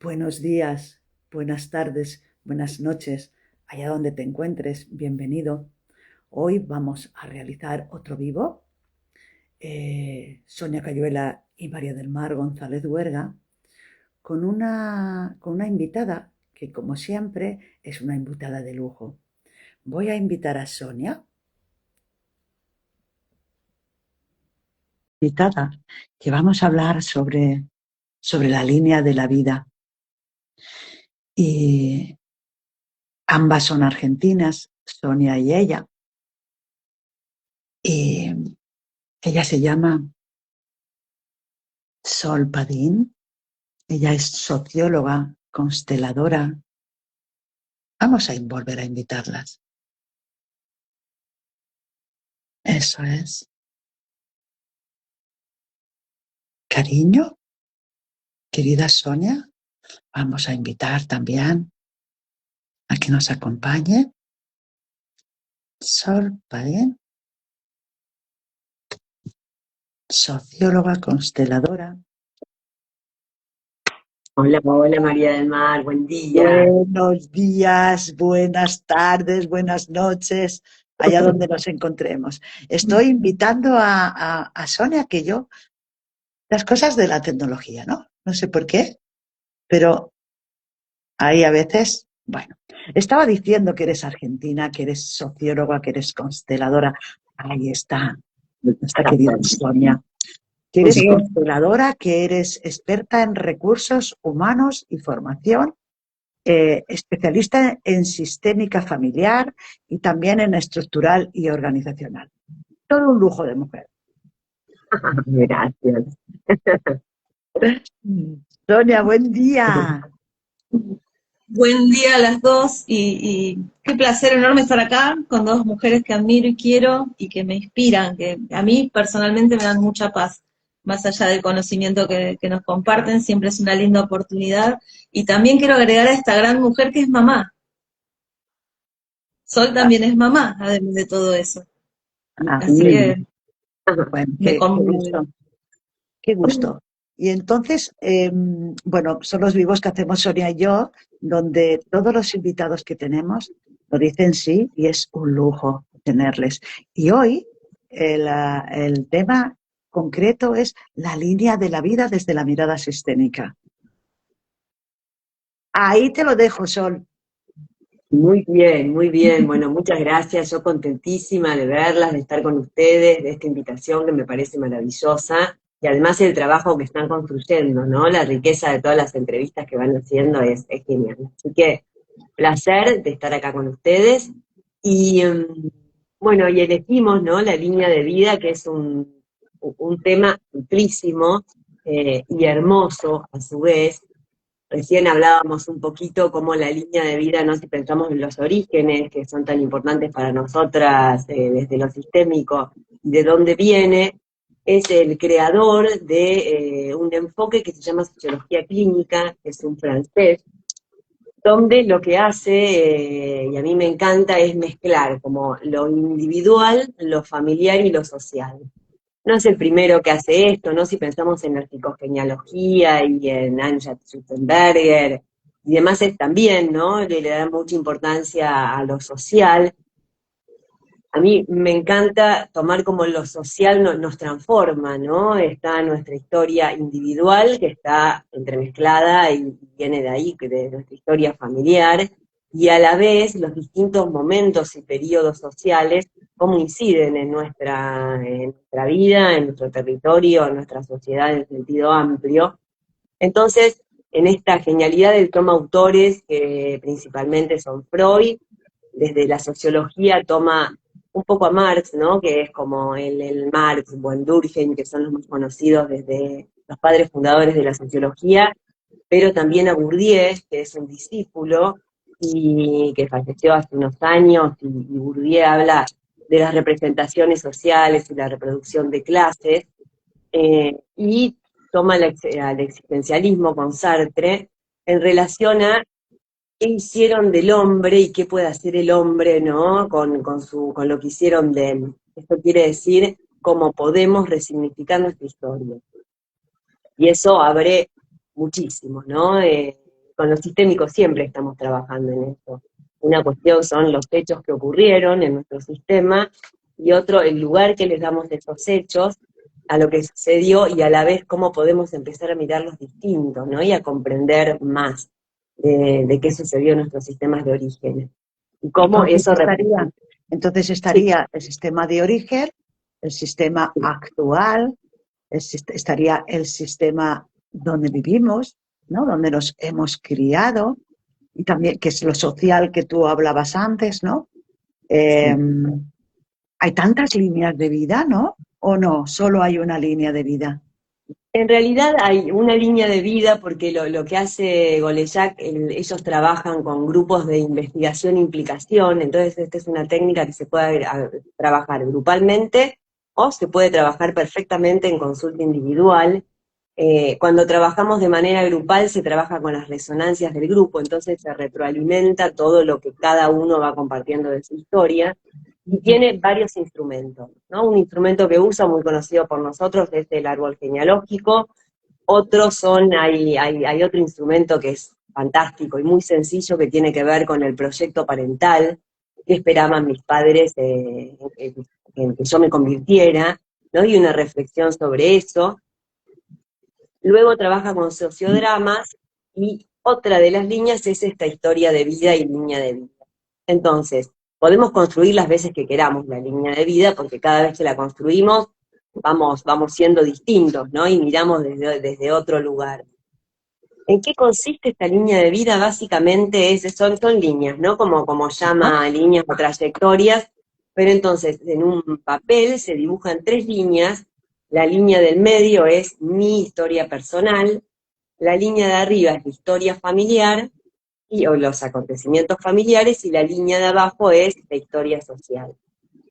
Buenos días, buenas tardes, buenas noches, allá donde te encuentres, bienvenido. Hoy vamos a realizar otro vivo. Sonia Cayuela y María del Mar González Huerga con una invitada que, como siempre, es una invitada de lujo. Voy a invitar a Sonia, invitada, que vamos a hablar sobre la línea de la vida. Y ambas son argentinas, Sonia y ella. Y ella se llama Sol Padín. Ella es socióloga, consteladora. Vamos a volver a invitarlas. Eso es. Cariño, querida Sonia, vamos a invitar también a que nos acompañe. Sol Padín, socióloga, consteladora. Hola, hola María del Mar, buen día. Buenos días, buenas tardes, buenas noches, allá donde nos encontremos. Estoy invitando a Sonia, que yo, las cosas de la tecnología, ¿no? No sé por qué, pero ahí a veces, bueno, estaba diciendo que eres argentina, que eres socióloga, que eres consteladora. Ahí está, nuestra querida Sonia. Que eres Bien. consteladora, que eres experta en recursos humanos y formación, especialista en sistémica familiar y también en estructural y organizacional. Todo un lujo de mujer. Gracias. Sonia, buen día. Buen día a las dos y qué placer enorme estar acá con dos mujeres que admiro y quiero y que me inspiran, que a mí personalmente me dan mucha paz, más allá del conocimiento que nos comparten, siempre es una linda oportunidad. Y también quiero agregar a esta gran mujer que es mamá. Sol también es mamá, además de todo eso. Ah, Así que bueno, me qué conmueve. gusto. Qué gusto. Y entonces, bueno, son los vivos que hacemos Sonia y yo, donde todos los invitados que tenemos lo dicen sí y es un lujo tenerles. Y hoy el tema concreto es la línea de la vida desde la mirada sistémica. Ahí te lo dejo, Sol. Muy bien, muy bien. Bueno, muchas gracias. Yo contentísima de verlas, de estar con ustedes, de esta invitación que me parece maravillosa. Y además el trabajo que están construyendo, ¿no? La riqueza de todas las entrevistas que van haciendo es genial. Así que placer de estar acá con ustedes. Y bueno, y elegimos, ¿no? La línea de vida, que es un tema amplísimo y hermoso a su vez. Recién hablábamos un poquito cómo la línea de vida, ¿no? Si pensamos en los orígenes, que son tan importantes para nosotras desde lo sistémico, de dónde viene, es el creador de un enfoque que se llama sociología clínica, que es un francés, donde lo que hace, y a mí me encanta, es mezclar como lo individual, lo familiar y lo social. No es el primero que hace esto, ¿no? Si pensamos en la psicogenealogía y en Anja Schutzenberger y demás, es también, ¿no? Le da mucha importancia a lo social. A mí me encanta tomar como lo social nos transforma, ¿no? Está nuestra historia individual, que está entremezclada y viene de ahí, de nuestra historia familiar, y a la vez los distintos momentos y periodos sociales, cómo inciden en nuestra vida, en nuestro territorio, en nuestra sociedad en sentido amplio. Entonces, en esta genialidad él toma autores que principalmente son Freud, desde la sociología toma un poco a Marx, ¿no? Que es como el Marx, von Durkheim, que son los más conocidos desde los padres fundadores de la sociología, pero también a Bourdieu, que es un discípulo y que falleció hace unos años, y Bourdieu habla de las representaciones sociales y la reproducción de clases, y toma al existencialismo con Sartre en relación a qué hicieron del hombre y qué puede hacer el hombre, ¿no? Con lo que hicieron de él. Esto quiere decir cómo podemos resignificar nuestra historia. Y eso abre muchísimo, ¿no? con lo sistémico siempre estamos trabajando en esto. Una cuestión son los hechos que ocurrieron en nuestro sistema, y otro, el lugar que les damos de esos hechos a lo que sucedió, y a la vez cómo podemos empezar a mirarlos distintos, ¿no? Y a comprender más de qué sucedió en nuestros sistemas de origen. Y cómo Entonces eso estaría, entonces Sí, estaría el sistema de origen, el sistema actual, estaría el sistema donde vivimos, ¿no? Donde nos hemos criado, y también, que es lo social que tú hablabas antes, ¿no? Eh, hay tantas líneas de vida, ¿no? ¿O no? Solo hay una línea de vida. en realidad hay una línea de vida, porque lo que hace Golejac, ellos trabajan con grupos de investigación e implicación. Entonces esta es una técnica que se puede trabajar grupalmente o se puede trabajar perfectamente en consulta individual. Cuando trabajamos de manera grupal se trabaja con las resonancias del grupo, entonces se retroalimenta todo lo que cada uno va compartiendo de su historia, y tiene varios instrumentos, ¿no? Un instrumento que usa, muy conocido por nosotros, es el árbol genealógico. Hay otro instrumento que es fantástico y muy sencillo, que tiene que ver con el proyecto parental, que esperaban mis padres en que yo me convirtiera, ¿no? Y una reflexión sobre eso. Luego trabaja con sociodramas, y otra de las líneas es esta historia de vida y línea de vida. Entonces, podemos construir las veces que queramos la línea de vida, porque cada vez que la construimos vamos siendo distintos, ¿no? Y miramos desde otro lugar. ¿En qué consiste esta línea de vida? Básicamente son líneas, ¿no? Como llama líneas o trayectorias, pero entonces en un papel se dibujan 3 líneas. La línea del medio es mi historia personal, la línea de arriba es mi historia familiar, o los acontecimientos familiares, y la línea de abajo es la historia social.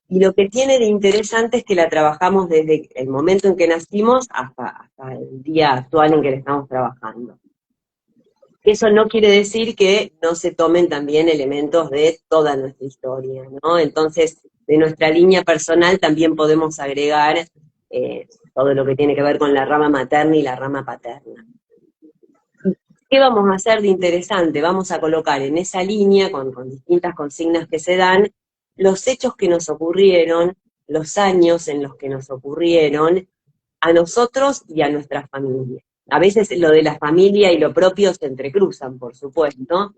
Y lo que tiene de interesante es que la trabajamos desde el momento en que nacimos hasta el día actual en que la estamos trabajando. Eso no quiere decir que no se tomen también elementos de toda nuestra historia, ¿no? Entonces, de nuestra línea personal también podemos agregar todo lo que tiene que ver con la rama materna y la rama paterna. ¿Qué vamos a hacer de interesante? Vamos a colocar en esa línea, con distintas consignas que se dan, los hechos que nos ocurrieron, los años en los que nos ocurrieron, a nosotros y a nuestra familia. A veces lo de la familia y lo propio se entrecruzan, por supuesto,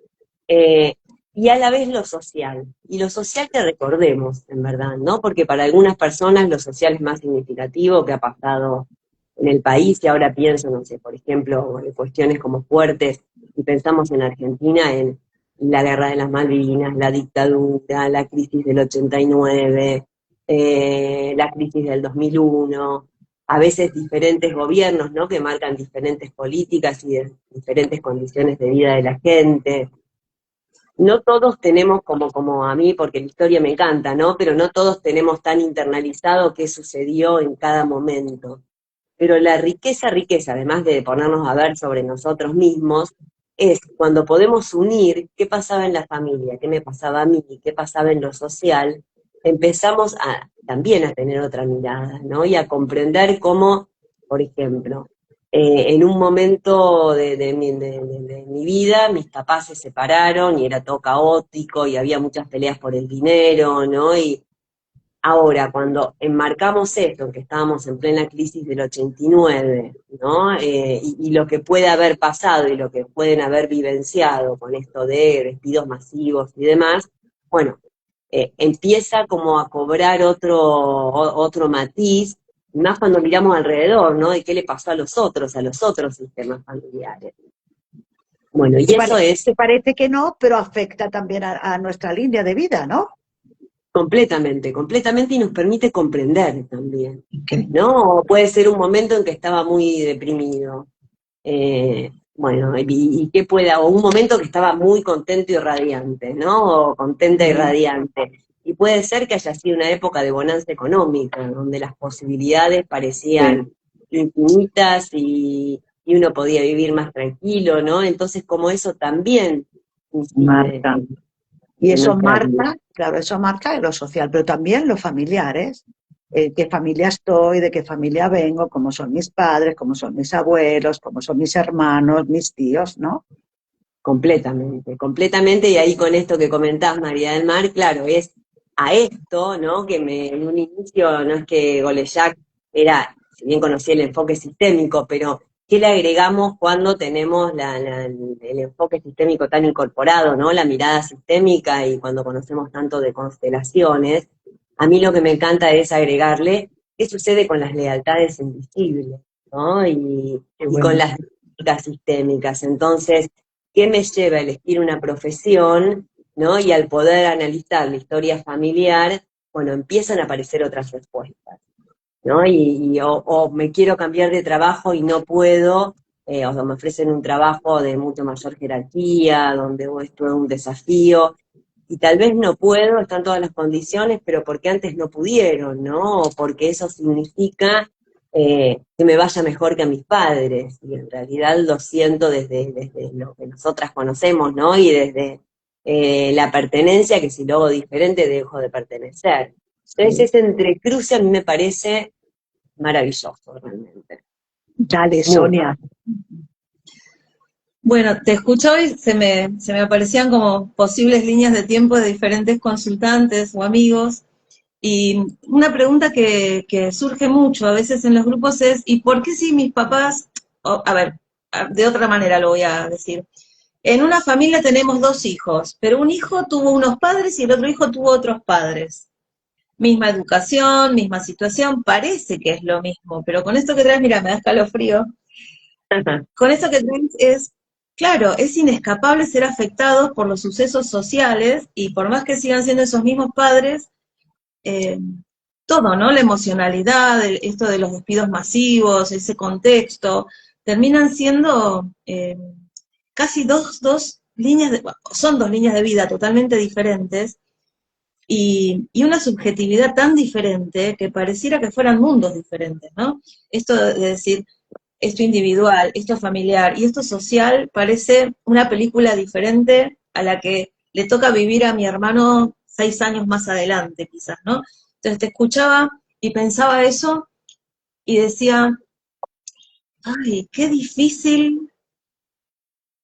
y a la vez lo social. Y lo social que recordemos, en verdad, ¿no? Porque para algunas personas lo social es más significativo que ha pasado en el país, y ahora pienso, no sé, por ejemplo, en cuestiones como fuertes, y pensamos en Argentina, en la guerra de las Malvinas, la dictadura, la crisis del 89, la crisis del 2001, a veces diferentes gobiernos, ¿no? Que marcan diferentes políticas y diferentes condiciones de vida de la gente. No todos tenemos, como a mí, porque la historia me encanta, ¿no? Pero no todos tenemos tan internalizado qué sucedió en cada momento. Pero la riqueza, además de ponernos a ver sobre nosotros mismos, es cuando podemos unir qué pasaba en la familia, qué me pasaba a mí, qué pasaba en lo social, empezamos también a tener otra mirada, ¿no? Y a comprender cómo, por ejemplo, en un momento de mi vida, mis papás se separaron y era todo caótico y había muchas peleas por el dinero, ¿no? Y ahora, cuando enmarcamos esto, que estábamos en plena crisis del 89, ¿no? Y lo que puede haber pasado y lo que pueden haber vivenciado con esto de despidos masivos y demás, bueno, empieza como a cobrar otro matiz, más cuando miramos alrededor, ¿no? De qué le pasó a los otros sistemas familiares. Bueno, y eso es Que parece que no, pero afecta también a nuestra línea de vida, ¿no? completamente, y nos permite comprender también, ¿no? O puede ser un momento en que estaba muy deprimido, bueno, y que pueda, o un momento que estaba muy contento y radiante, ¿no? O contenta y radiante. Y puede ser que haya sido una época de bonanza económica, donde las posibilidades parecían infinitas y uno podía vivir más tranquilo, ¿no? Entonces, como eso también incide Marta. Y en eso nuestra vida. marca, claro, eso marca lo social, pero también los familiares, qué familia estoy, de qué familia vengo, cómo son mis padres, cómo son mis abuelos, cómo son mis hermanos, mis tíos, ¿no? Completamente, completamente, y ahí con esto que comentás, María del Mar, claro, es a esto, ¿no? Que en un inicio no es que Golejac era, si bien conocía el enfoque sistémico, pero ¿qué le agregamos cuando tenemos el enfoque sistémico tan incorporado, ¿no? La mirada sistémica y cuando conocemos tanto de constelaciones? A mí lo que me encanta es agregarle qué sucede con las lealtades invisibles, ¿no? Qué Y con bueno. las dinámicas sistémicas. Entonces, ¿qué me lleva a elegir una profesión, ¿no? Y al poder analizar la historia familiar, bueno, empiezan a aparecer otras respuestas, ¿no? O me quiero cambiar de trabajo y no puedo, o me ofrecen un trabajo de mucho mayor jerarquía, donde esto es un desafío, y tal vez no puedo, están todas las condiciones, pero porque antes no pudieron, ¿no? O porque eso significa que me vaya mejor que a mis padres, y en realidad lo siento desde lo que nosotras conocemos, ¿no? Y desde la pertenencia, que si lo hago diferente dejo de pertenecer. Entonces ese entrecruce a mí me parece maravilloso, realmente. Dale, Muy. Sonia. Bueno, te escuchaba y se me aparecían como posibles líneas de tiempo de diferentes consultantes o amigos. Y una pregunta que surge mucho a veces en los grupos es, ¿y por qué si mis papás, a ver, de otra manera lo voy a decir, en una familia tenemos dos hijos, pero un hijo tuvo unos padres y el otro hijo tuvo otros padres? Misma educación, misma situación, parece que es lo mismo, pero con esto que traes, mira, me da escalofrío. Con esto que traes es, claro, es inescapable ser afectados por los sucesos sociales y por más que sigan siendo esos mismos padres, eh, todo, ¿no? La emocionalidad, esto de los despidos masivos, ese contexto, terminan siendo casi dos líneas son dos líneas de vida totalmente diferentes y una subjetividad tan diferente que pareciera que fueran mundos diferentes, ¿no? Esto de decir, esto individual, esto familiar y esto social parece una película diferente a la que le toca vivir a mi hermano 6 años más adelante, quizás, ¿no? Entonces te escuchaba y pensaba eso y decía, ay, qué difícil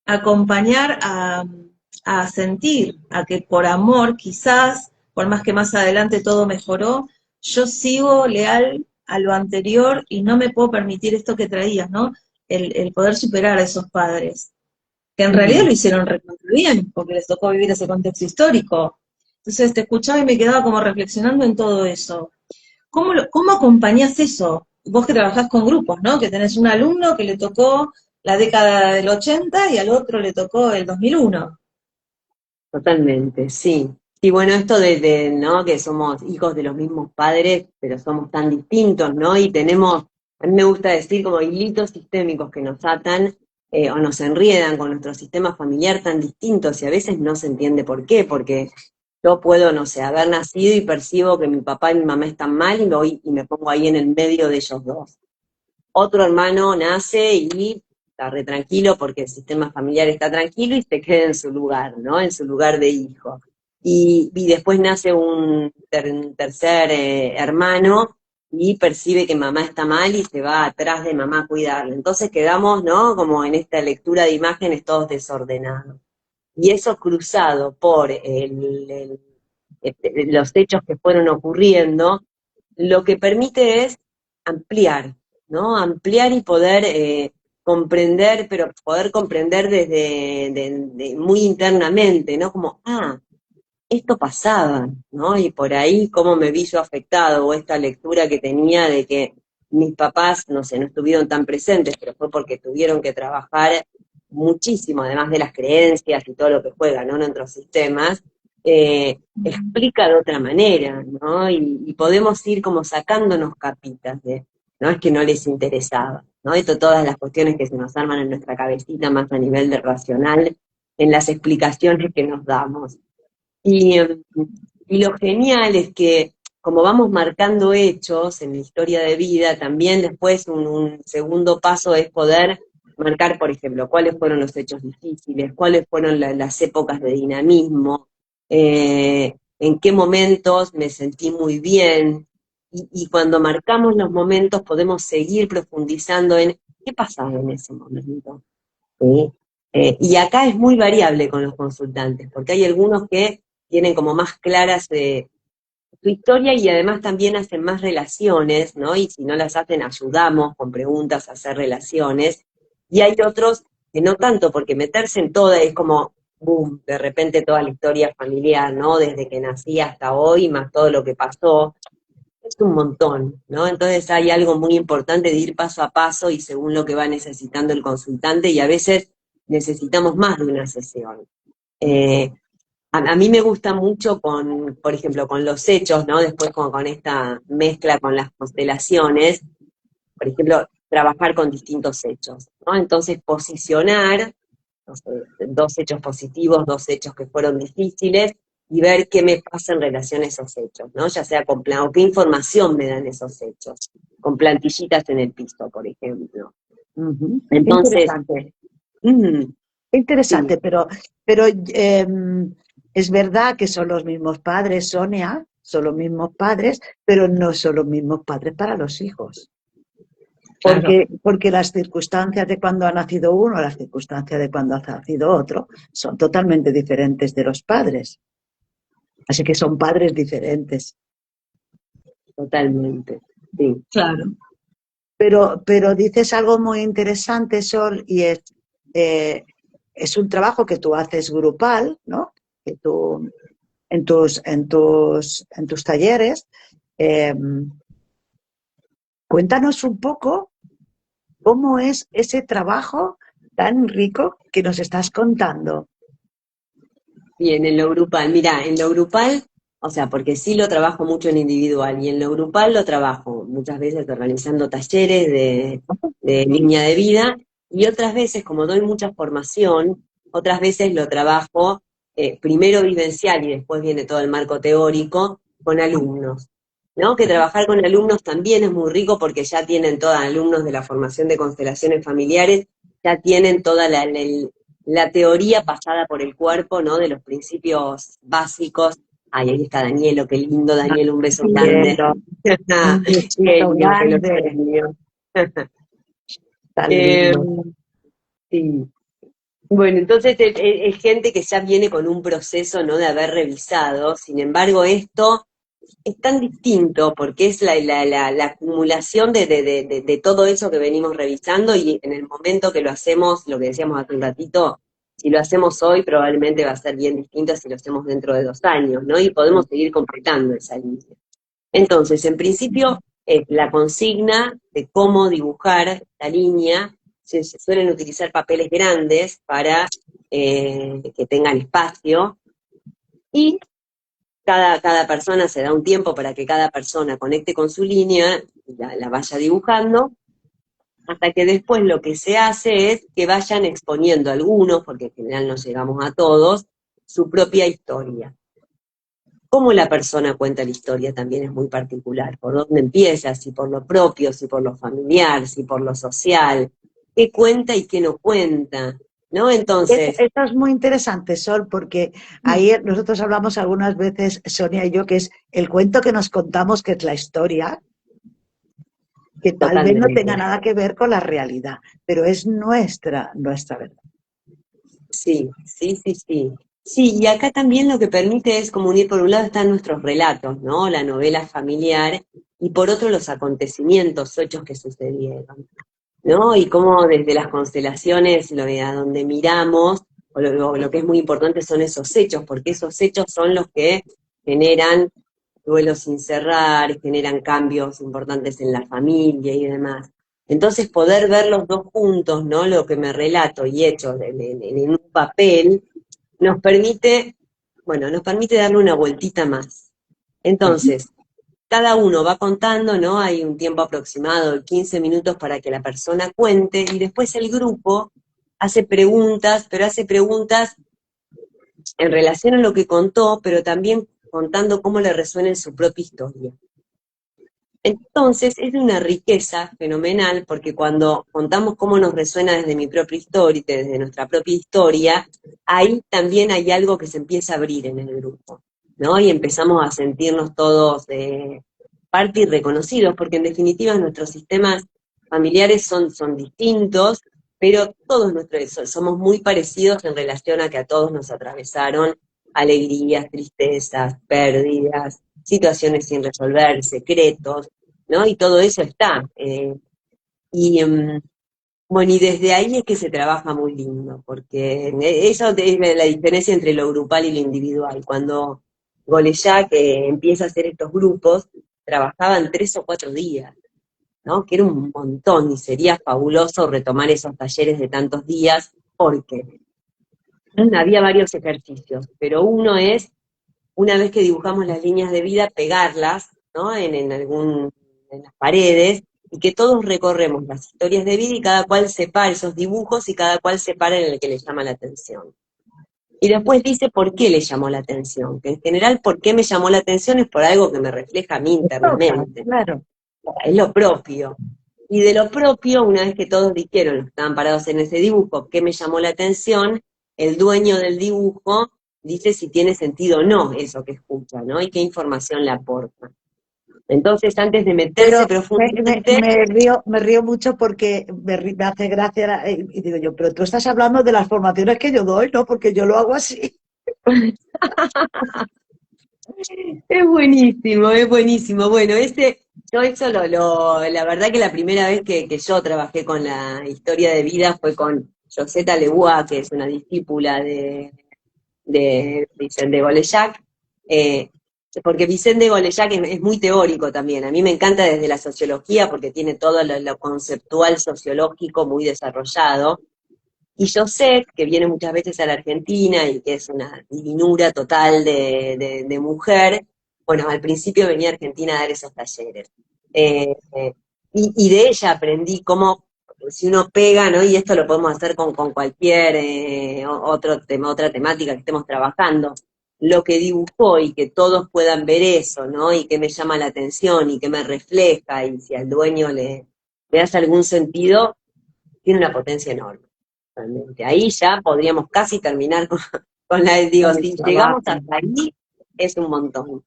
acompañar a sentir, a que por amor, quizás, por más que más adelante todo mejoró, yo sigo leal a lo anterior y no me puedo permitir esto que traías, ¿no? El poder superar a esos padres, que en realidad lo hicieron recontra bien, porque les tocó vivir ese contexto histórico. Entonces te escuchaba y me quedaba como reflexionando en todo eso. ¿Cómo acompañás eso? Vos que trabajás con grupos, ¿no? Que tenés un alumno que le tocó la década del 80 y al otro le tocó el 2001. Totalmente, sí. Y bueno, esto ¿no? Que somos hijos de los mismos padres, pero somos tan distintos, ¿no? Y tenemos, a mí me gusta decir como hilitos sistémicos que nos atan o nos enriedan con nuestro sistema familiar tan distintos y a veces no se entiende por qué, porque yo puedo, no sé, haber nacido y percibo que mi papá y mi mamá están mal y me pongo ahí en el medio de ellos dos. Otro hermano nace y está re tranquilo porque el sistema familiar está tranquilo y se queda en su lugar, ¿no? En su lugar de hijo. Y después nace un tercer hermano y percibe que mamá está mal y se va atrás de mamá a cuidarla. Entonces quedamos, ¿no? Como en esta lectura de imágenes todos desordenados. Y eso cruzado por los hechos que fueron ocurriendo, lo que permite es ampliar, ¿no? Ampliar y poder comprender, pero poder comprender desde muy internamente, ¿no? Como, esto pasaba, ¿no? Y por ahí cómo me vi yo afectado, o esta lectura que tenía de que mis papás, no sé, no estuvieron tan presentes, pero fue porque tuvieron que trabajar muchísimo, además de las creencias y todo lo que juega, ¿no? En nuestros sistemas, explica de otra manera, ¿no? Y podemos ir como sacándonos capitas no es que no les interesaba, ¿no? Todas las cuestiones que se nos arman en nuestra cabecita más a nivel de racional, en las explicaciones que nos damos. Y, y lo genial es que como vamos marcando hechos en la historia de vida, también después un segundo paso es poder marcar, por ejemplo, cuáles fueron los hechos difíciles, cuáles fueron las épocas de dinamismo, en qué momentos me sentí muy bien, y cuando marcamos los momentos podemos seguir profundizando en qué pasaba en ese momento. ¿Sí? Y acá es muy variable con los consultantes, porque hay algunos que tienen como más claras su historia y además también hacen más relaciones, ¿no? Y si no las hacen, ayudamos con preguntas a hacer relaciones. Y hay otros que no tanto, porque meterse en toda es como, boom, de repente toda la historia familiar, ¿no? Desde que nací hasta hoy, más todo lo que pasó. Es un montón, ¿no? Entonces hay algo muy importante de ir paso a paso y según lo que va necesitando el consultante, y a veces necesitamos más de una sesión. Eh, a mí me gusta mucho por ejemplo, con los hechos, ¿no? Después con esta mezcla con las constelaciones, por ejemplo, trabajar con distintos hechos, ¿no? Entonces posicionar, no sé, 2 hechos positivos, 2 hechos que fueron difíciles, y ver qué me pasa en relación a esos hechos, ¿no? Ya sea o qué información me dan esos hechos, con plantillitas en el piso, por ejemplo. Entonces, Interesante, mm, sí, interesante, pero es verdad que son los mismos padres, Sonia, son los mismos padres, pero no son los mismos padres para los hijos. claro. Porque las circunstancias de cuando ha nacido uno, las circunstancias de cuando ha nacido otro, son totalmente diferentes de los padres. Así que son padres diferentes. Totalmente, sí. Claro. Pero dices algo muy interesante, Sol, y es un trabajo que tú haces grupal, ¿no? Que tú en tus talleres. eh, Cuéntanos un poco cómo es ese trabajo tan rico que nos estás contando. Bien, en lo grupal, mira, en lo grupal, o sea, porque sí lo trabajo mucho en individual, y en lo grupal lo trabajo muchas veces organizando talleres de línea de vida, y otras veces, como doy mucha formación, otras veces lo trabajo primero vivencial y después viene todo el marco teórico con alumnos, ¿no? Que trabajar con alumnos también es muy rico porque ya tienen todos alumnos de la formación de constelaciones familiares, ya tienen toda la teoría pasada por el cuerpo, ¿no? De los principios básicos. Ay, ahí está Danielo, qué lindo, Daniel, un beso grande. Cielo, un besito Genio, que lo grande, genio. tan Eh, lindo. sí. Bueno, entonces es gente que ya viene con un proceso, ¿no? De haber revisado. Sin embargo, esto es tan distinto porque es la acumulación de todo eso que venimos revisando, y en el momento que lo hacemos, lo que decíamos hace un ratito, si lo hacemos hoy probablemente va a ser bien distinto si lo hacemos dentro de 2 años, ¿no? Y podemos seguir completando esa línea. Entonces, en principio, la consigna de cómo dibujar la línea, se suelen utilizar papeles grandes para que tengan espacio, y cada persona se da un tiempo para que cada persona conecte con su línea, la vaya dibujando, hasta que después lo que se hace es que vayan exponiendo algunos, porque en general no llegamos a todos, su propia historia. Cómo la persona cuenta la historia también es muy particular, por dónde empieza, si por lo propio, si por lo familiar, si por lo social, qué cuenta y qué no cuenta, ¿no? Entonces, Esto es muy interesante, Sol, porque ahí nosotros hablamos algunas veces, Sonia y yo, que es el cuento que nos contamos, que es la historia, que tal vez no tenga totalmente. nada que ver con la realidad, pero es nuestra verdad. Sí, sí, sí, sí. Sí, y acá también lo que permite es como unir, por un lado están nuestros relatos, ¿no? La novela familiar, y por otro los acontecimientos, hechos que sucedieron, ¿no? Y cómo desde las constelaciones, a donde miramos, lo que es muy importante son esos hechos, porque esos hechos son los que generan duelos sin cerrar, generan cambios importantes en la familia y demás. Entonces, poder ver los dos juntos, ¿no? Lo que me relato y hecho en un papel, nos permite, bueno, nos permite darle una vueltita más. Entonces, cada uno va contando, ¿no? Hay un tiempo aproximado de 15 minutos para que la persona cuente, y después el grupo hace preguntas, pero hace preguntas en relación a lo que contó, pero también contando cómo le resuena en su propia historia. Entonces, es de una riqueza fenomenal, porque cuando contamos cómo nos resuena desde mi propia historia, desde nuestra propia historia, ahí también hay algo que se empieza a abrir en el grupo, ¿no? Y empezamos a sentirnos todos parte y reconocidos, porque en definitiva nuestros sistemas familiares son distintos, pero todos somos muy parecidos en relación a que a todos nos atravesaron alegrías, tristezas, pérdidas, situaciones sin resolver, secretos, ¿no? Y todo eso está. Y bueno, y desde ahí es que se trabaja muy lindo, porque eso es la diferencia entre lo grupal y lo individual. Cuando Goleyac empieza a hacer estos grupos, trabajaban 3 o 4 días, ¿no? Que era un montón, y sería fabuloso retomar esos talleres de tantos días, porque había varios ejercicios, pero uno es, una vez que dibujamos las líneas de vida, pegarlas, ¿no? En las paredes, y que todos recorremos las historias de vida y cada cual separa esos dibujos y cada cual separa en el que le llama la atención. Y después dice por qué le llamó la atención, que en general por qué me llamó la atención es por algo que me refleja a mí internamente. Claro. Es lo propio. Y de lo propio, una vez que todos dijeron, los que estaban parados en ese dibujo, qué me llamó la atención, el dueño del dibujo dice si tiene sentido o no eso que escucha, ¿no? Y qué información le aporta. Entonces, antes de meterse profundamente... Me río mucho porque me hace gracia, y digo yo, pero tú estás hablando de las formaciones que yo doy, ¿no? Porque yo lo hago así. Es buenísimo, es buenísimo. Bueno, yo eso la verdad que la primera vez que yo trabajé con la historia de vida fue con Joseta Leguá, que es una discípula de Vicente Goleyac, porque Vicente Goleyac es muy teórico también. A mí me encanta desde la sociología porque tiene todo lo conceptual sociológico muy desarrollado. Y José, que viene muchas veces a la Argentina y que es una divinura total de mujer, bueno, al principio venía a Argentina a dar esos talleres. Y de ella aprendí cómo, si uno pega, ¿no? Y esto lo podemos hacer con cualquier otro tema, otra temática que estemos trabajando, lo que dibujó y que todos puedan ver eso, ¿no? Y que me llama la atención y que me refleja, y si al dueño le hace algún sentido, tiene una potencia enorme. Realmente. Ahí ya podríamos casi terminar con digo, si llegamos hasta ahí, es un montón.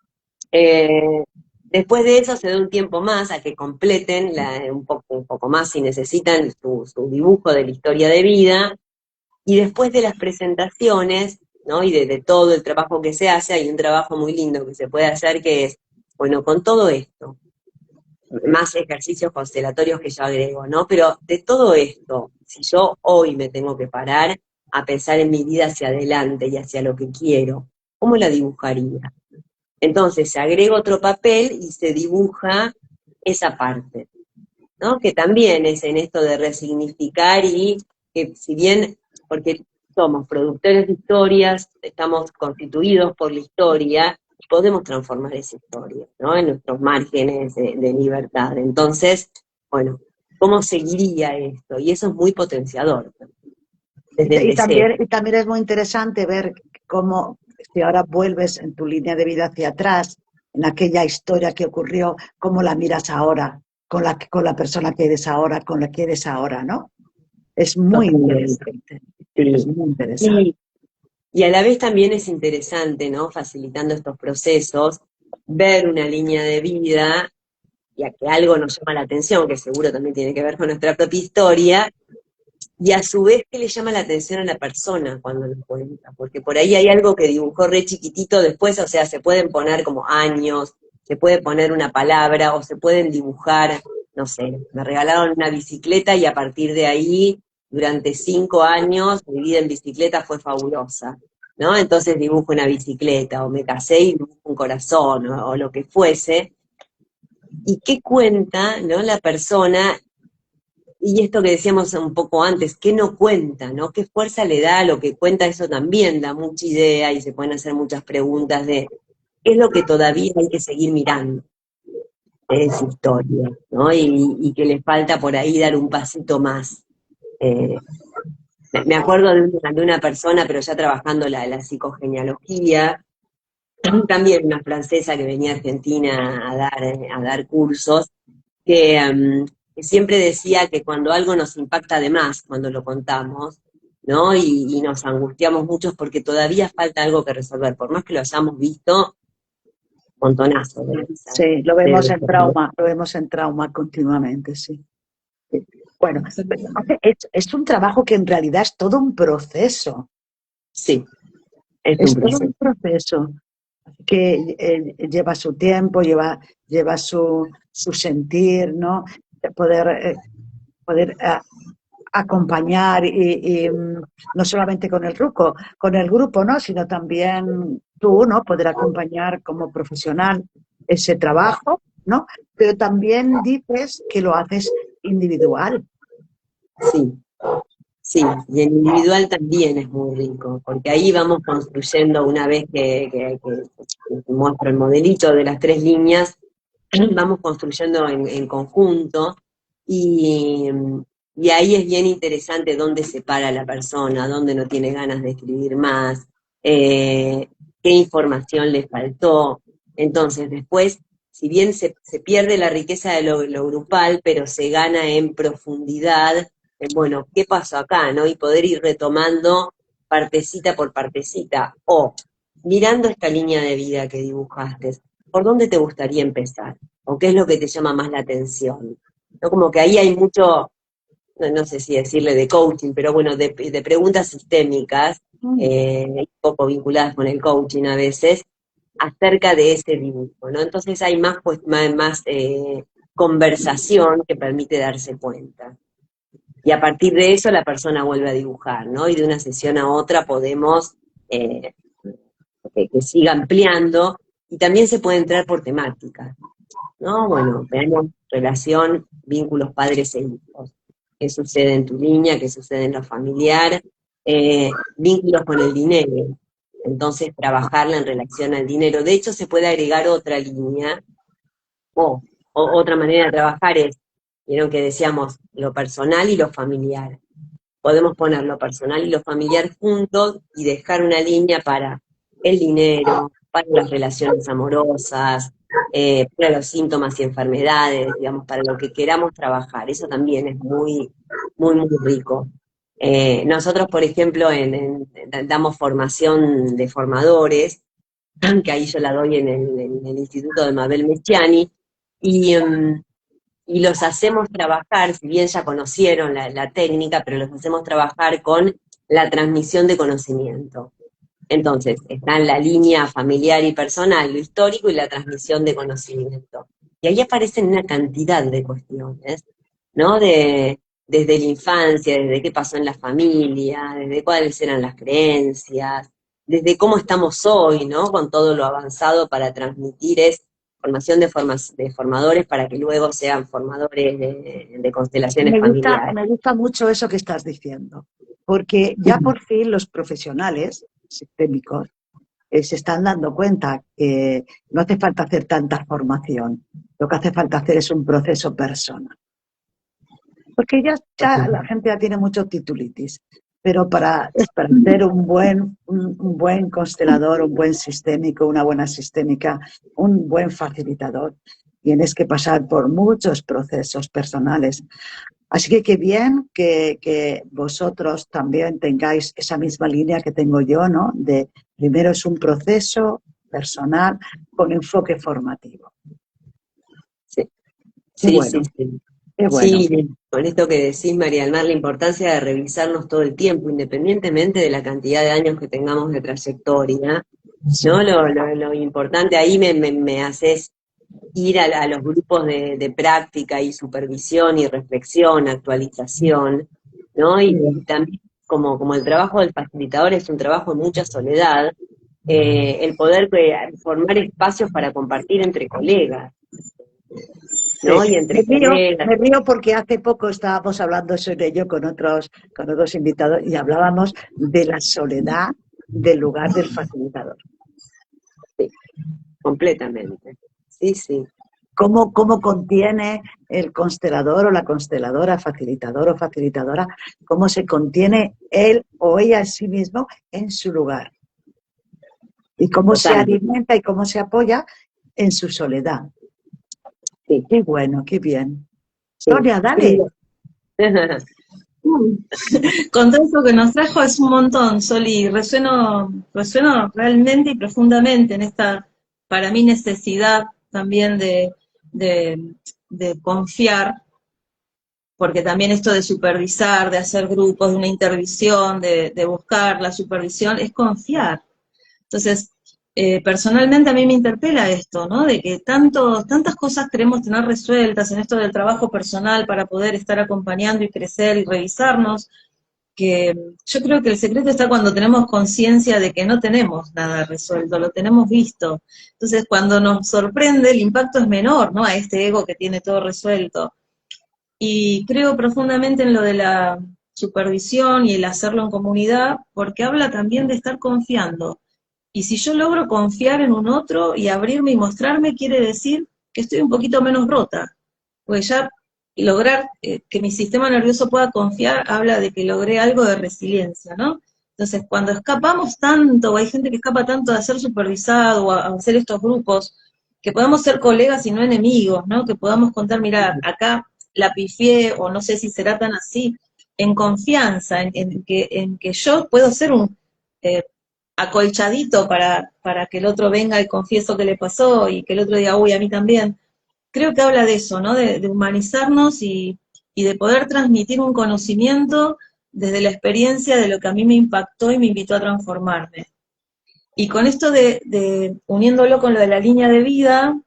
Después de eso se da un tiempo más a que completen un poco más si necesitan su dibujo de la historia de vida, y después de las presentaciones, ¿no? Y de todo el trabajo que se hace, hay un trabajo muy lindo que se puede hacer, que es, bueno, con todo esto, más ejercicios constelatorios que yo agrego, ¿no? Pero de todo esto, si yo hoy me tengo que parar a pensar en mi vida hacia adelante y hacia lo que quiero, ¿cómo la dibujaría? Entonces se agrega otro papel y se dibuja esa parte, ¿no? Que también es en esto de resignificar, y que si bien, porque somos productores de historias, estamos constituidos por la historia, podemos transformar esa historia, ¿no? En nuestros márgenes de libertad. Entonces, bueno, ¿cómo seguiría esto? Y eso es muy potenciador. Desde el deseo. Y también es muy interesante ver cómo, si ahora vuelves en tu línea de vida hacia atrás, en aquella historia que ocurrió, cómo la miras ahora, con la persona que eres ahora, con la que eres ahora, ¿no? Es muy interesante. Sí. Es muy interesante. Sí. Y a la vez también es interesante, ¿no? Facilitando estos procesos, ver una línea de vida y a que algo nos llama la atención, que seguro también tiene que ver con nuestra propia historia, y a su vez que le llama la atención a la persona cuando lo cuenta, porque por ahí hay algo que dibujó re chiquitito después, o sea, se pueden poner como años, se puede poner una palabra, o se pueden dibujar, no sé, me regalaron una bicicleta y a partir de ahí, durante 5 años, mi vida en bicicleta fue fabulosa, ¿no? Entonces dibujo una bicicleta, o me casé y dibujo un corazón, o lo que fuese. ¿Y qué cuenta, ¿no? La persona? Y esto que decíamos un poco antes, ¿qué no cuenta, no? ¿Qué fuerza le da a lo que cuenta? Eso también da mucha idea, y se pueden hacer muchas preguntas de qué es lo que todavía hay que seguir mirando de esa historia, ¿no? Y que le falta por ahí dar un pasito más. Me acuerdo de una persona, pero ya trabajando la psicogenealogía, también una francesa que venía a Argentina a dar cursos, que siempre decía que cuando algo nos impacta de más, cuando lo contamos, ¿no? Y nos angustiamos mucho es porque todavía falta algo que resolver, por más que lo hayamos visto, montonazo. Sí, lo vemos en trauma continuamente, sí. Bueno, es un trabajo que en realidad es todo un proceso. Sí, es Es un todo proceso. un proceso que lleva su tiempo, lleva su sentir, ¿no? Poder acompañar no solamente con el grupo, ¿no? Sino también tú, ¿no? Poder acompañar como profesional ese trabajo, ¿no? Pero también dices que lo haces individual. Sí, sí, y el individual también es muy rico, porque ahí vamos construyendo, una vez que muestro el modelito de las 3 líneas, vamos construyendo en conjunto, y, y ahí es bien interesante dónde se para la persona, dónde no tiene ganas de escribir más, qué información le faltó. Entonces, después, si bien se pierde la riqueza de lo grupal, pero se gana en profundidad, bueno, ¿qué pasó acá, no? Y poder ir retomando partecita por partecita, o mirando esta línea de vida que dibujaste, ¿por dónde te gustaría empezar? ¿O qué es lo que te llama más la atención? ¿No? Como que ahí hay mucho, no sé si decirle de coaching, pero bueno, de preguntas sistémicas, un poco vinculadas con el coaching a veces, acerca de ese dibujo, ¿no? Entonces hay más, pues, más conversación que permite darse cuenta. Y a partir de eso la persona vuelve a dibujar, ¿no? Y de una sesión a otra podemos eh, que siga ampliando, y también se puede entrar por temática, ¿no? Bueno, veamos relación, vínculos padres e hijos. ¿Qué sucede en tu línea? ¿Qué sucede en lo familiar? Vínculos con el dinero. Entonces, trabajarla en relación al dinero. De hecho, se puede agregar otra línea, o otra manera de trabajar es, vieron que decíamos, lo personal y lo familiar. Podemos poner lo personal y lo familiar juntos y dejar una línea para el dinero, para las relaciones amorosas, para los síntomas y enfermedades, digamos, para lo que queramos trabajar. Eso también es muy, muy, muy rico. Nosotros, por ejemplo, damos formación de formadores, que ahí yo la doy en el Instituto de Mabel Mecciani, y, y los hacemos trabajar, si bien ya conocieron la técnica, pero los hacemos trabajar con la transmisión de conocimiento. Entonces, está en la línea familiar y personal, lo histórico y la transmisión de conocimiento. Y ahí aparecen una cantidad de cuestiones, ¿no? Desde la infancia, desde qué pasó en la familia, desde cuáles eran las creencias, desde cómo estamos hoy, ¿no? Con todo lo avanzado para transmitir formación de formadores para que luego sean formadores de constelaciones familiares. Me gusta mucho eso que estás diciendo, porque ya por fin los profesionales sistémicos se están dando cuenta que no hace falta hacer tanta formación, lo que hace falta hacer es un proceso personal. Porque ya la gente ya tiene mucho titulitis, pero para ser un buen constelador, un buen sistémico, una buena sistémica, un buen facilitador, tienes que pasar por muchos procesos personales. Así que qué bien que vosotros también tengáis esa misma línea que tengo yo, ¿no? De primero es un proceso personal con enfoque formativo. Sí, Qué sí, bueno, sí, sí. qué bueno. Sí, con esto que decís, María del Mar, la importancia de revisarnos todo el tiempo, independientemente de la cantidad de años que tengamos de trayectoria, ¿no? Lo importante ahí me haces ir a los grupos de práctica y supervisión y reflexión, actualización, ¿no? Y también como el trabajo del facilitador es un trabajo de mucha soledad, el poder formar espacios para compartir entre colegas, ¿no? Sí. Y entre colegas. Me río porque hace poco estábamos hablando sobre ello con otros invitados y hablábamos de la soledad del lugar del facilitador. Sí, completamente. Sí, sí. ¿Cómo contiene el constelador o la consteladora, facilitador o facilitadora, cómo se contiene él o ella en sí mismo en su lugar? Y cómo se Total. alimenta y cómo se apoya en su soledad. Sí. Qué bueno, qué bien. Sí. Sonia, dale. Con todo eso que nos trajo es un montón, Soli, resueno realmente y profundamente en esta, para mí, necesidad también de confiar, porque también esto de supervisar, de hacer grupos, de una intervisión, de buscar la supervisión, es confiar. Entonces, personalmente a mí me interpela esto, ¿no? De que tantas cosas queremos tener resueltas en esto del trabajo personal para poder estar acompañando y crecer y revisarnos, que yo creo que el secreto está cuando tenemos conciencia de que no tenemos nada resuelto, lo tenemos visto. Entonces, cuando nos sorprende, el impacto es menor, ¿no? A este ego que tiene todo resuelto. Y creo profundamente en lo de la supervisión y el hacerlo en comunidad, porque habla también de estar confiando. Y si yo logro confiar en un otro y abrirme y mostrarme, quiere decir que estoy un poquito menos rota. Porque ya lograr que mi sistema nervioso pueda confiar habla de que logré algo de resiliencia, ¿no? Entonces, cuando escapamos tanto, o hay gente que escapa tanto de ser supervisado o a hacer estos grupos, que podamos ser colegas y no enemigos, ¿no? Que podamos contar, mira, acá la pifié, o no sé si será tan así, en confianza, en que yo puedo ser un acolchadito para que el otro venga y confieso que le pasó, y que el otro diga, uy, a mí también. Creo que habla de eso, ¿no? De humanizarnos y de poder transmitir un conocimiento desde la experiencia de lo que a mí me impactó y me invitó a transformarme. Y con esto uniéndolo con lo de la línea de vida,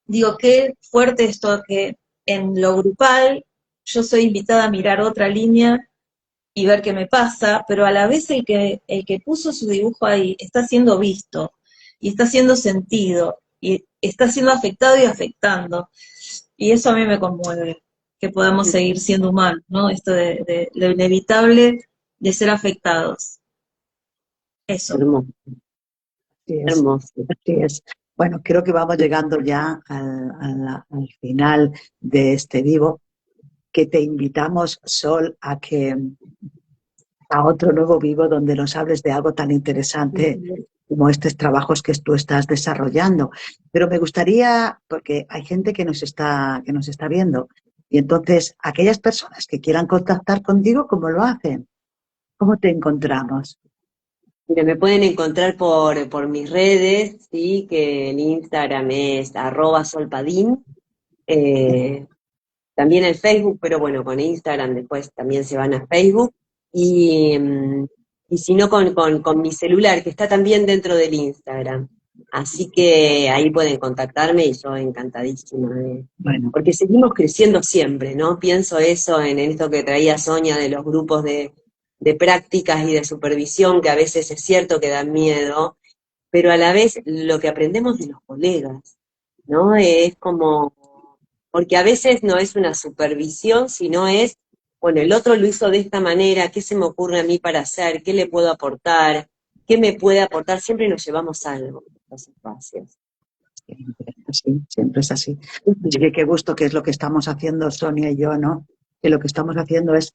digo, qué fuerte esto que en lo grupal yo soy invitada a mirar otra línea y ver qué me pasa, pero a la vez el que puso su dibujo ahí está siendo visto, y está siendo sentido, y está siendo afectado y afectando. Y eso a mí me conmueve, que podamos seguir siendo humanos, ¿no? Esto de lo inevitable de ser afectados. Eso. Hermoso, Así es, hermoso. así es. Bueno, creo que vamos llegando ya al final de este vivo, que te invitamos, Sol, a otro nuevo vivo donde nos hables de algo tan interesante como estos trabajos que tú estás desarrollando. Pero me gustaría, porque hay gente que nos está viendo, y entonces aquellas personas que quieran contactar contigo, ¿cómo lo hacen? ¿Cómo te encontramos? Mira, me pueden encontrar por mis redes, sí, que el Instagram es @solpadín, también el Facebook, pero bueno, con Instagram después también se van a Facebook, y, y si no con mi celular, que está también dentro del Instagram. Así que ahí pueden contactarme y yo encantadísima Bueno, porque seguimos creciendo siempre, ¿no? Pienso eso en esto que traía Sonia de los grupos de prácticas y de supervisión, que a veces es cierto que dan miedo, pero a la vez lo que aprendemos de los colegas, ¿no? Es como, porque a veces no es una supervisión, sino es, bueno, el otro lo hizo de esta manera, ¿qué se me ocurre a mí para hacer? ¿Qué le puedo aportar? ¿Qué me puede aportar? Siempre nos llevamos algo en los espacios. siempre es así. Así que qué gusto que es lo que estamos haciendo Sonia y yo, ¿no? Que lo que estamos haciendo es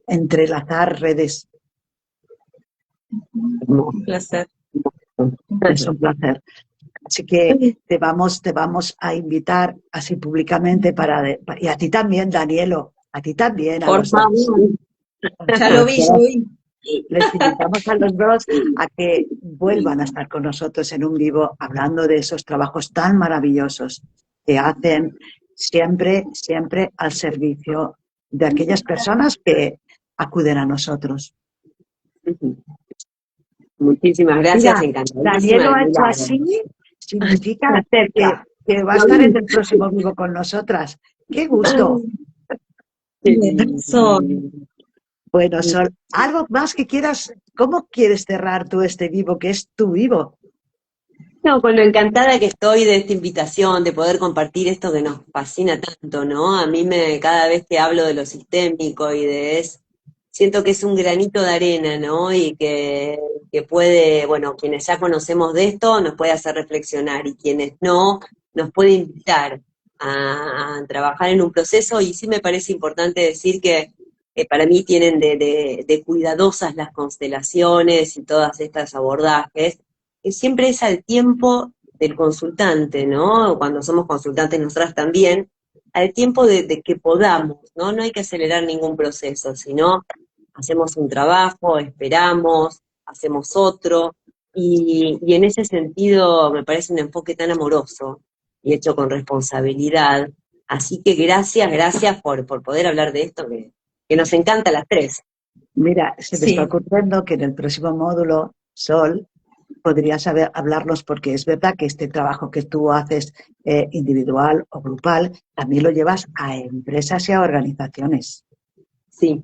entrelazar redes. Un placer. Es un placer. Así que te vamos a invitar así públicamente y a ti también, Danielo, a ti también, a Por los dos. favor. Ya lo vi. Les invitamos a los dos a que vuelvan a estar con nosotros en un vivo hablando de esos trabajos tan maravillosos que hacen siempre, siempre al servicio de aquellas personas que acuden a nosotros. Muchísimas gracias, Mira, encantadísima. Danielo ha hecho así, significa que va a estar en el próximo vivo con nosotras. ¡Qué gusto! Bueno, Sol, ¿algo más que quieras? ¿Cómo quieres cerrar tú este vivo, que es tu vivo? No, con lo encantada que estoy de esta invitación, de poder compartir esto que nos fascina tanto, ¿no? A mí cada vez que hablo de lo sistémico y siento que es un granito de arena, ¿no? Y que puede, bueno, quienes ya conocemos de esto nos puede hacer reflexionar, y quienes no, nos puede invitar a trabajar en un proceso. Y sí me parece importante decir que para mí tienen de cuidadosas las constelaciones y todas estas abordajes, que siempre es al tiempo del consultante, ¿no? Cuando somos consultantes nosotras también, al tiempo de que podamos, ¿no? No hay que acelerar ningún proceso, sino hacemos un trabajo, esperamos, hacemos otro, y en ese sentido me parece un enfoque tan amoroso y hecho con responsabilidad Así que gracias por poder hablar de esto que nos encanta a las tres. Mira, se me está Sí. ocurriendo que en el próximo módulo, Sol, podrías hablarnos, porque es verdad que este trabajo que tú haces individual o grupal, también lo llevas a empresas y a organizaciones. Sí.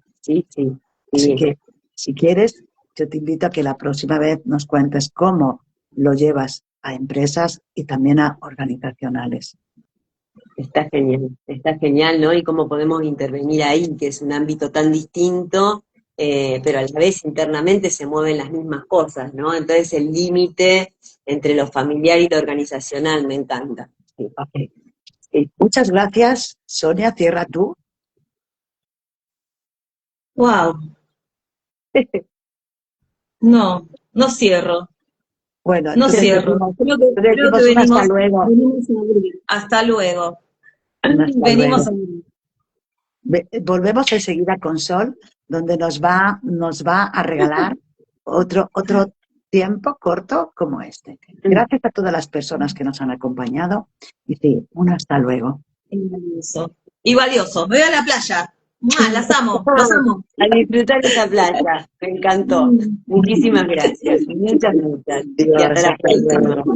Así que, si quieres, yo te invito a que la próxima vez nos cuentes cómo lo llevas a empresas y también a organizacionales. Está genial, ¿no? Y cómo podemos intervenir ahí, que es un ámbito tan distinto, pero a la vez internamente se mueven las mismas cosas, ¿no? Entonces el límite entre lo familiar y lo organizacional me encanta. Sí. Okay. Muchas gracias, Sonia. Cierra tú. Wow. No cierro. Bueno, No entonces cierro. Creo que decimos un hasta luego. venimos a abrir. Hasta luego. Un hasta Venimos luego. a abrir. Volvemos enseguida con Sol, donde nos va a regalar otro tiempo corto como este. Gracias a todas las personas que nos han acompañado y sí, un hasta luego. Y valioso. Me voy a la playa. ¡Mua! Las amo, los amo. A disfrutar esa playa, me encantó. Muchísimas gracias. Muchas. Y hasta Dios, la hasta próxima. luego.